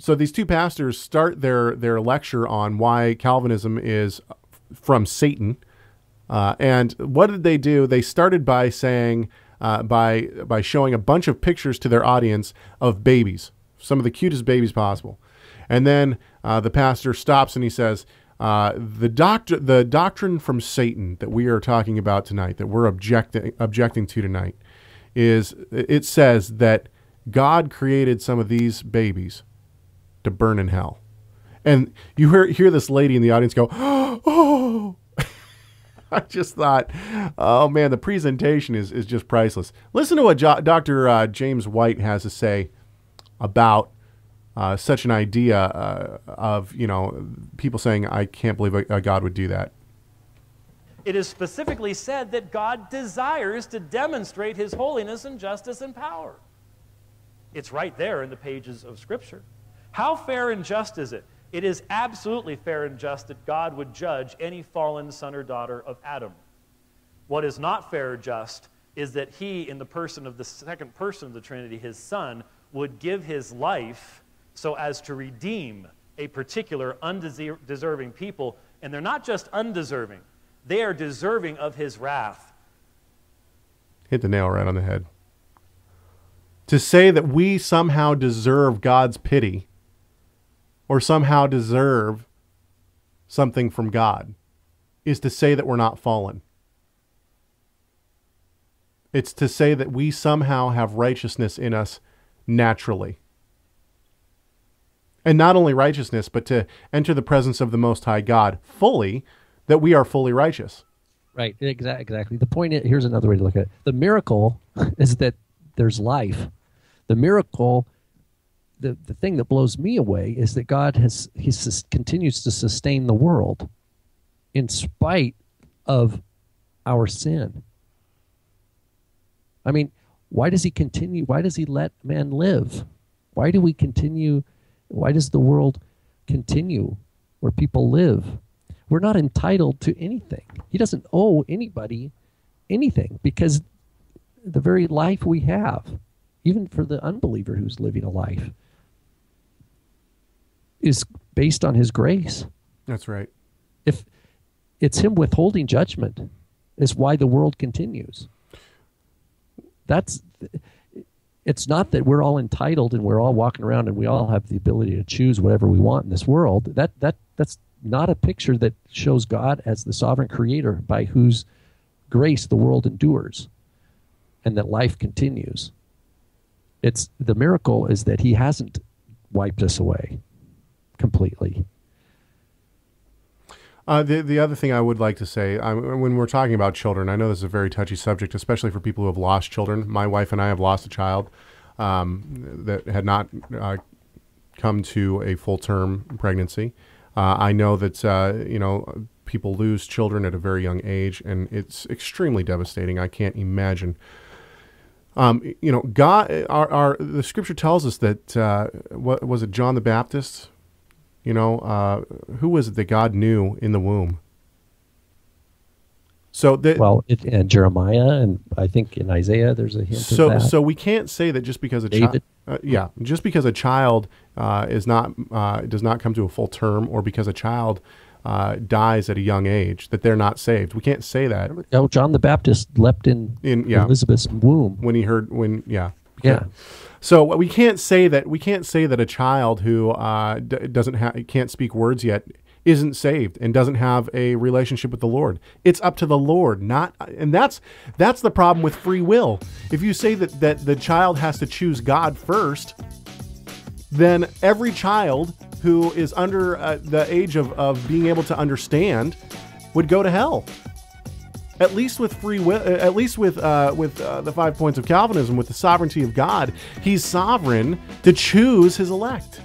So these two pastors start their lecture on why Calvinism is from Satan. And what did they do? They started by saying, by showing a bunch of pictures to their audience of babies, some of the cutest babies possible. And then the pastor stops and he says, the doctrine from Satan that we are talking about tonight, that we're objecting to tonight, it says that God created some of these babies to burn in hell. And you hear this lady in the audience go, oh! I just thought, oh man, the presentation is just priceless. Listen to what Dr. James White has to say about such an idea of, people saying, I can't believe a God would do that. It is specifically said that God desires to demonstrate his holiness and justice and power. It's right there in the pages of Scripture. How fair and just is it? It is absolutely fair and just that God would judge any fallen son or daughter of Adam. What is not fair or just is that he, in the person of the second person of the Trinity, his Son, would give his life so as to redeem a particular undeserving people. And they're not just undeserving. They are deserving of his wrath. Hit the nail right on the head. To say that we somehow deserve God's pity or somehow deserve something from God is to say that we're not fallen. It's to say that we somehow have righteousness in us naturally. And not only righteousness, but to enter the presence of the Most High God fully, that we are fully righteous. Right, exactly. The point is, here's another way to look at it. The miracle is that there's life. The miracle, the thing that blows me away is that God continues to sustain the world in spite of our sin. I mean, why does he continue? Why does he let man live? Why do we continue? Why does the world continue where people live? We're not entitled to anything. He doesn't owe anybody anything because the very life we have, even for the unbeliever who's living a life, is based on his grace. That's right. If it's him withholding judgment is why the world continues. It's not that we're all entitled and we're all walking around and we all have the ability to choose whatever we want in this world. That's not a picture that shows God as the sovereign creator by whose grace the world endures and that life continues. The miracle is that he hasn't wiped us away completely. The other thing I would like to say, when we're talking about children, I know this is a very touchy subject, especially for people who have lost children. My wife and I have lost a child that had not come to a full-term pregnancy. I know that people lose children at a very young age, and it's extremely devastating. I can't imagine. God, the Scripture tells us that what was it, John the Baptist? Who was it that God knew in the womb? So in Jeremiah, and I think in Isaiah, there's a hint of that. So we can't say that just because a child, just because a child does not come to a full term, or because a child dies at a young age, that they're not saved. We can't say that. Oh, John the Baptist leapt in Elizabeth's womb when he heard So we can't say that a child who can't speak words yet isn't saved and doesn't have a relationship with the Lord. It's up to the Lord, and that's the problem with free will. If you say that the child has to choose God first, then every child who is under the age of being able to understand would go to hell. At least with free will, at least with the 5 points of Calvinism, with the sovereignty of God, he's sovereign to choose his elect.